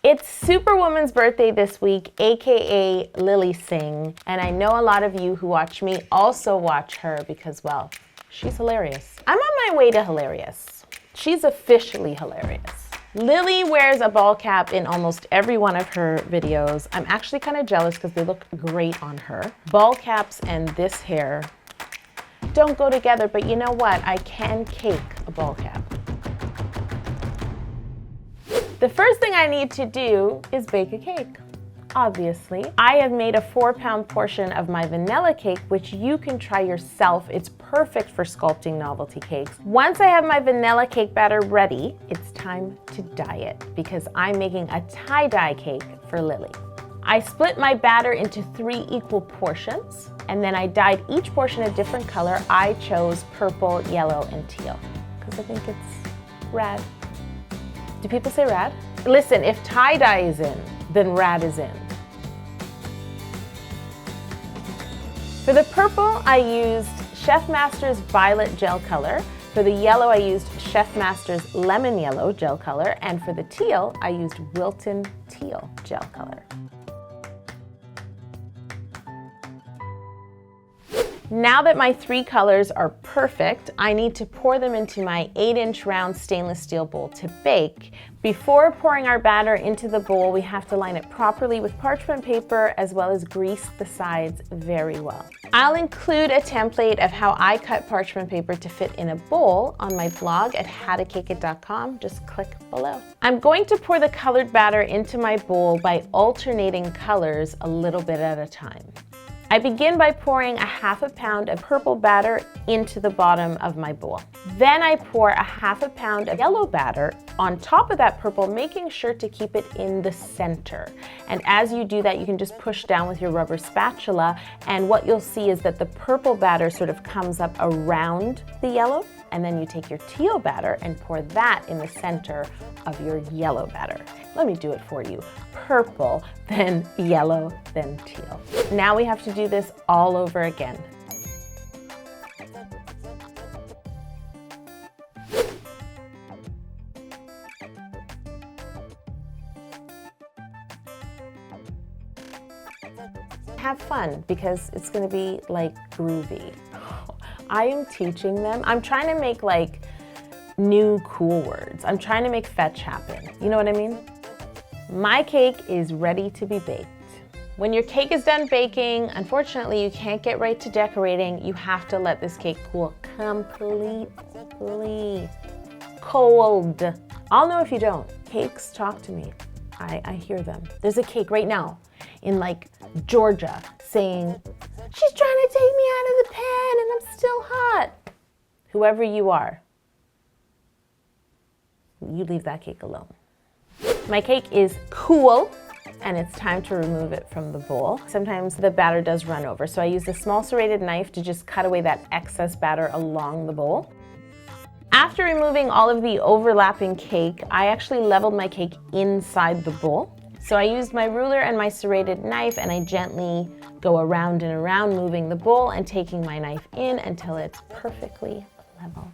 It's Superwoman's birthday this week, aka Lilly Singh, and I know a lot of you who watch me also watch her because, well, she's hilarious. I'm on my way to hilarious. She's officially hilarious. Lilly wears a ball cap in almost every one of her videos. I'm actually kind of jealous because they look great on her. Ball caps and this hair don't go together, but you know what? I can cake a ball cap. The first thing I need to do is bake a cake. Obviously, I have made a 4-pound portion of my vanilla cake, which you can try yourself. It's perfect for sculpting novelty cakes. Once I have my vanilla cake batter ready, it's time to dye it because I'm making a tie-dye cake for Lilly. I split my batter into 3 equal portions, and then I dyed each portion a different color. I chose purple, yellow, and teal because I think it's rad. Do people say rad? Listen, if tie-dye is in, then rad is in. For the purple, I used Chef Master's Violet Gel Color. For the yellow, I used Chef Master's Lemon Yellow Gel Color. And for the teal, I used Wilton Teal Gel Color. Now that my 3 colors are perfect, I need to pour them into my 8-inch round stainless steel bowl to bake. Before pouring our batter into the bowl, we have to line it properly with parchment paper as well as grease the sides very well. I'll include a template of how I cut parchment paper to fit in a bowl on my blog at howtocakeit.com. Just click below. I'm going to pour the colored batter into my bowl by alternating colors a little bit at a time. I begin by pouring a 1/2 pound of purple batter into the bottom of my bowl. Then I pour a 1/2 pound of yellow batter on top of that purple, making sure to keep it in the center. And as you do that, you can just push down with your rubber spatula, and what you'll see is that the purple batter sort of comes up around the yellow, and then you take your teal batter and pour that in the center of your yellow batter. Let me do it for you. Purple, then yellow, then teal. Now we have to do this all over again. Have fun because it's gonna be like groovy. I am teaching them. I'm trying to make like new cool words. I'm trying to make fetch happen. You know what I mean? My cake is ready to be baked. When your cake is done baking, unfortunately, you can't get right to decorating. You have to let this cake cool completely cold. I'll know if you don't. Cakes talk to me. I hear them. There's a cake right now in like Georgia saying, "She's trying to take me out of the pan and I'm still hot." Whoever you are, you leave that cake alone. My cake is cool and it's time to remove it from the bowl. Sometimes the batter does run over, so I use a small serrated knife to just cut away that excess batter along the bowl. After removing all of the overlapping cake, I actually leveled my cake inside the bowl. So I used my ruler and my serrated knife and I gently go around and around, moving the bowl and taking my knife in until it's perfectly leveled.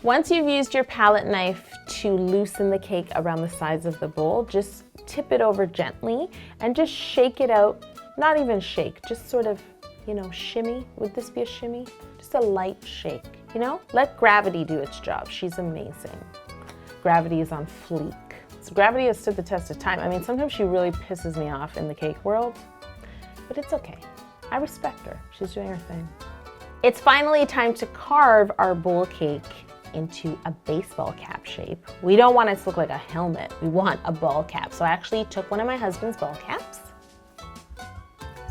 Once you've used your palette knife to loosen the cake around the sides of the bowl, just tip it over gently and just shake it out. Not even shake, just sort of, you know, shimmy. Would this be a shimmy? Just a light shake, you know? Let gravity do its job. She's amazing. Gravity is on fleek. So gravity has stood the test of time. I mean, sometimes she really pisses me off in the cake world, but it's okay. I respect her. She's doing her thing. It's finally time to carve our bowl cake into a baseball cap shape. We don't want it to look like a helmet. We want a ball cap. So I actually took one of my husband's ball caps.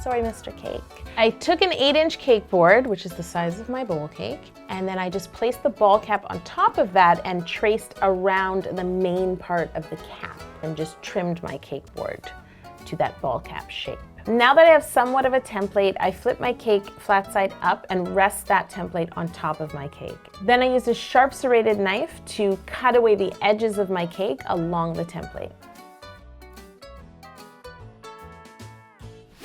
Sorry, Mr. Cake. I took an 8-inch cake board, which is the size of my bowl cake, and then I just placed the ball cap on top of that and traced around the main part of the cap and just trimmed my cake board to that ball cap shape. Now that I have somewhat of a template, I flip my cake flat side up and rest that template on top of my cake. Then I use a sharp serrated knife to cut away the edges of my cake along the template.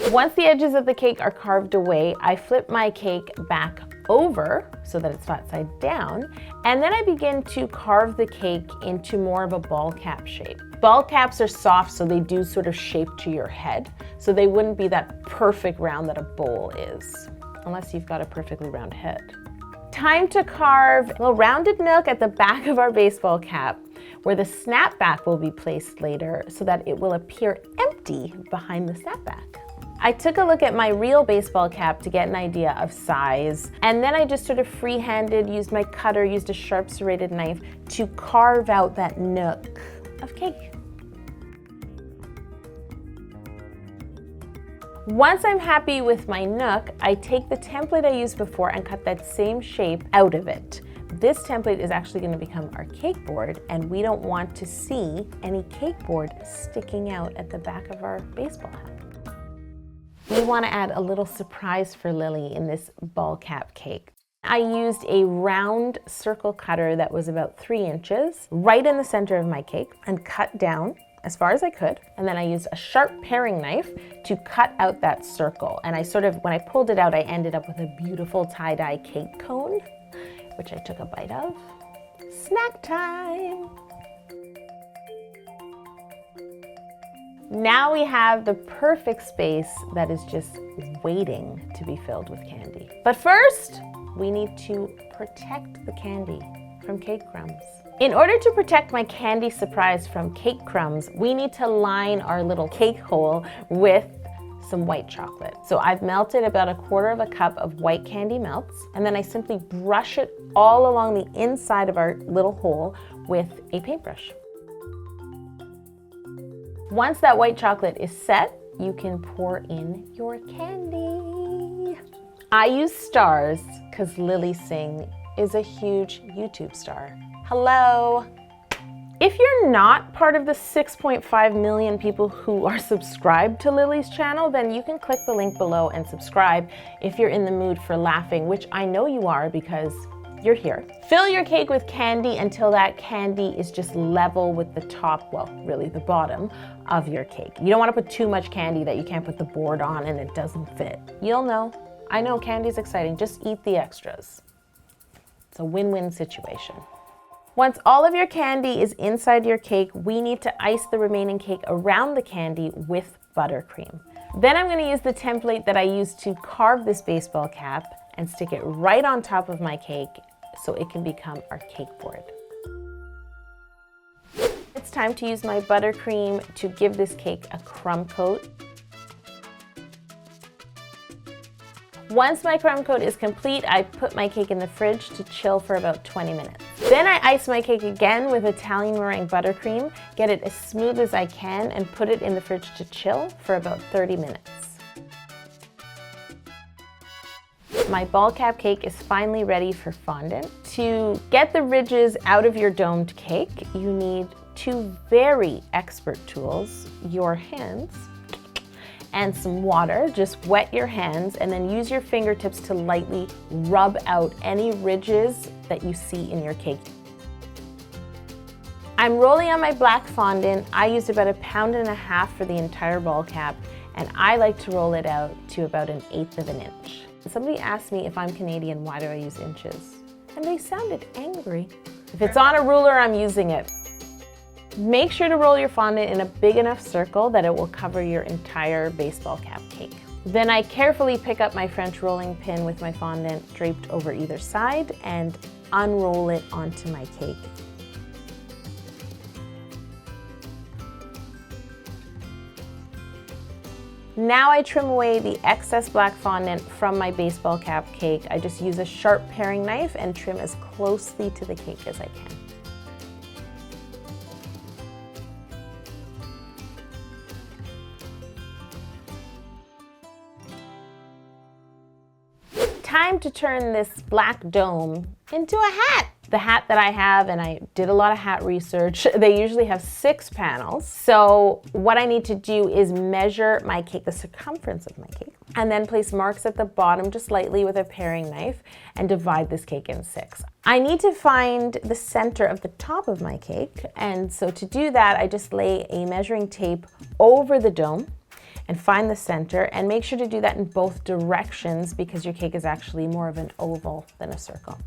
Once the edges of the cake are carved away, I flip my cake back over so that it's flat side down, and then I begin to carve the cake into more of a ball cap shape. ball caps are soft, so they do sort of shape to your head. So they wouldn't be that perfect round that a bowl is, unless you've got a perfectly round head. Time to carve a little rounded nook at the back of our baseball cap, where the snapback will be placed later so that it will appear empty behind the snapback. I took a look at my real baseball cap to get an idea of size, and then I just sort of free-handed, used my cutter, used a sharp serrated knife to carve out that nook of cake. Once I'm happy with my nook, I take the template I used before and cut that same shape out of it. This template is actually going to become our cake board, and we don't want to see any cake board sticking out at the back of our baseball hat. We want to add a little surprise for Lily in this ball cap cake. I used a round circle cutter that was about 3 inches right in the center of my cake and cut down as far as I could. And then I used a sharp paring knife to cut out that circle. And when I pulled it out, I ended up with a beautiful tie-dye cake cone, which I took a bite of. Snack time! Now we have the perfect space that is just waiting to be filled with candy. But first, we need to protect the candy from cake crumbs. In order to protect my candy surprise from cake crumbs, we need to line our little cake hole with some white chocolate. So I've melted about 1/4 cup of white candy melts, and then I simply brush it all along the inside of our little hole with a paintbrush. Once that white chocolate is set, you can pour in your candy. I use stars because Lilly Singh is a huge YouTube star. Hello. If you're not part of the 6.5 million people who are subscribed to Lily's channel, then you can click the link below and subscribe if you're in the mood for laughing, which I know you are because you're here. Fill your cake with candy until that candy is just level with the top, well, really the bottom of your cake. You don't want to put too much candy that you can't put the board on and it doesn't fit. You'll know. I know candy's exciting. Just eat the extras. It's a win-win situation. Once all of your candy is inside your cake, we need to ice the remaining cake around the candy with buttercream. Then I'm going to use the template that I used to carve this baseball cap and stick it right on top of my cake so it can become our cake board. It's time to use my buttercream to give this cake a crumb coat. Once my crumb coat is complete, I put my cake in the fridge to chill for about 20 minutes. Then I ice my cake again with Italian meringue buttercream, get it as smooth as I can, and put it in the fridge to chill for about 30 minutes. My ball cap cake is finally ready for fondant. To get the ridges out of your domed cake, you need 2 very expert tools, your hands, and some water. Just wet your hands and then use your fingertips to lightly rub out any ridges that you see in your cake. I'm rolling on my black fondant. I used about 1.5 pounds for the entire ball cap, and I like to roll it out to about 1/8 of an inch. Somebody asked me if I'm Canadian, why do I use inches? And they sounded angry. If it's on a ruler, I'm using it. Make sure to roll your fondant in a big enough circle that it will cover your entire baseball cap cake. Then I carefully pick up my French rolling pin with my fondant draped over either side and unroll it onto my cake. Now I trim away the excess black fondant from my baseball cap cake. I just use a sharp paring knife and trim as closely to the cake as I can. Time to turn this black dome into a hat. The hat that I have, and I did a lot of hat research, they usually have 6 panels. So what I need to do is measure my cake, the circumference of my cake, and then place marks at the bottom just lightly with a paring knife and divide this cake in 6. I need to find the center of the top of my cake, and so to do that, I just lay a measuring tape over the dome and find the center, and make sure to do that in both directions because your cake is actually more of an oval than a circle.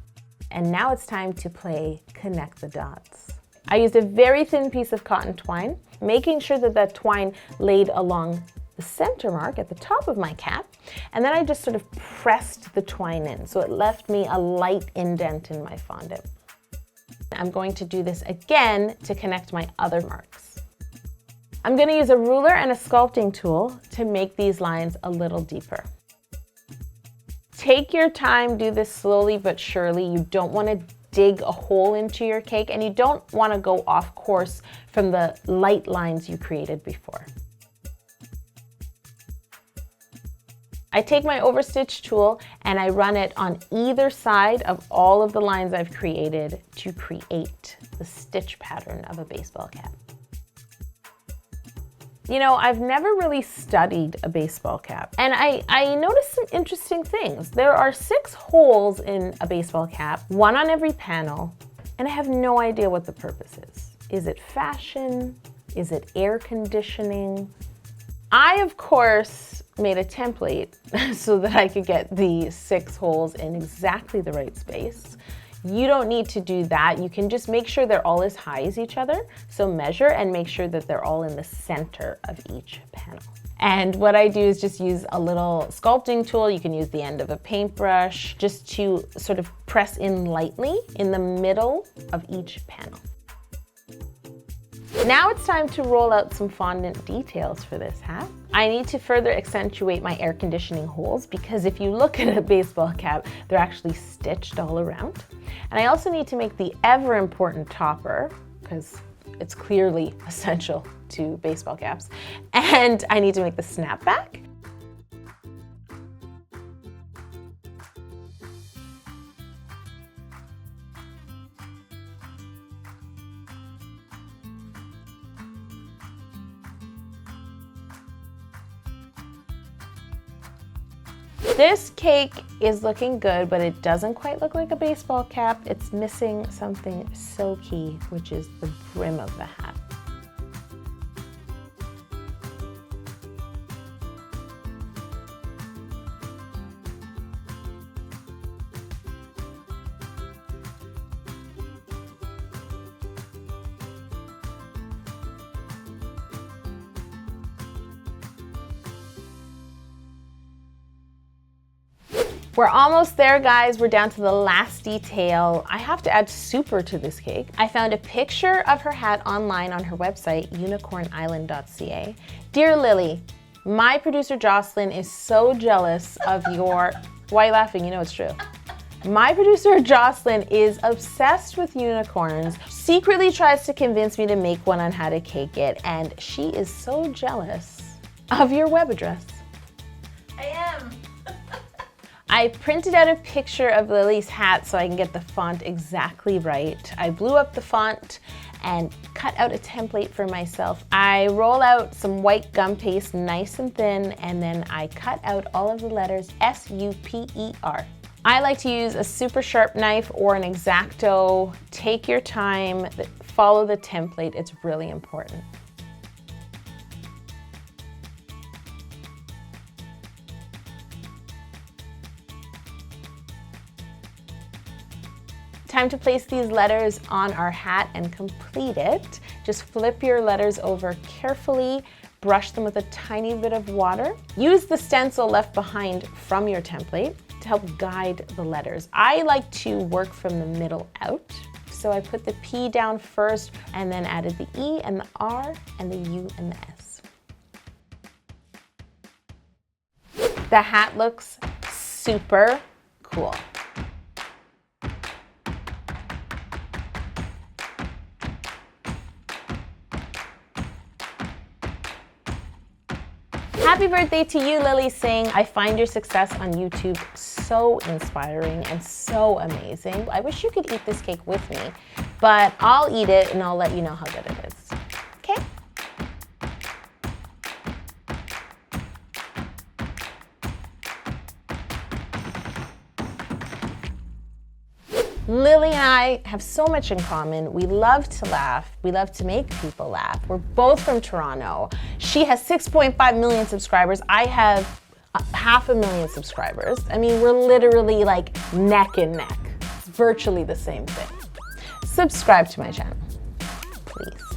And now it's time to play connect the dots. I used a very thin piece of cotton twine, making sure that that twine laid along the center mark at the top of my cap, and then I just sort of pressed the twine in, so it left me a light indent in my fondant. I'm going to do this again to connect my other marks. I'm going to use a ruler and a sculpting tool to make these lines a little deeper. Take your time, do this slowly but surely. You don't want to dig a hole into your cake, and you don't want to go off course from the light lines you created before. I take my overstitch tool and I run it on either side of all of the lines I've created to create the stitch pattern of a baseball cap. You know, I've never really studied a baseball cap, and I noticed some interesting things. There are 6 holes in a baseball cap, 1 on every panel, and I have no idea what the purpose is. Is it fashion? Is it air conditioning? I, of course, made a template so that I could get the 6 holes in exactly the right space. You don't need to do that. You can just make sure they're all as high as each other. So measure and make sure that they're all in the center of each panel. And what I do is just use a little sculpting tool. You can use the end of a paintbrush just to sort of press in lightly in the middle of each panel. Now it's time to roll out some fondant details for this hat. I need to further accentuate my air conditioning holes because if you look at a baseball cap, they're actually stitched all around. And I also need to make the ever important topper because it's clearly essential to baseball caps. And I need to make the snapback. This cake is looking good, but it doesn't quite look like a baseball cap. It's missing something so key, which is the brim of the hat. We're almost there, guys. We're down to the last detail. I have to add super to this cake. I found a picture of her hat online on her website, unicornisland.ca. Dear Lily, my producer Jocelyn is so jealous of your... Why are you laughing? You know it's true. My producer Jocelyn is obsessed with unicorns, secretly tries to convince me to make one on how to cake it, and she is so jealous of your web address. I am. I printed out a picture of Lily's hat so I can get the font exactly right. I blew up the font and cut out a template for myself. I roll out some white gum paste nice and thin, and then I cut out all of the letters S-U-P-E-R. I like to use a super sharp knife or an X-Acto. Take your time, follow the template, it's really important. Time to place these letters on our hat and complete it. Just flip your letters over carefully, brush them with a tiny bit of water. Use the stencil left behind from your template to help guide the letters. I like to work from the middle out. So I put the P down first and then added the E and the R and the U and the S. The hat looks super cool. Happy birthday to you, Lilly Singh. I find your success on YouTube so inspiring and so amazing. I wish you could eat this cake with me, but I'll eat it and I'll let you know how good it is. Okay? Lily and I have so much in common. We love to laugh. We love to make people laugh. We're both from Toronto. She has 6.5 million subscribers. I have 500,000 subscribers. I mean, we're literally like neck and neck. It's virtually the same thing. Subscribe to my channel. please.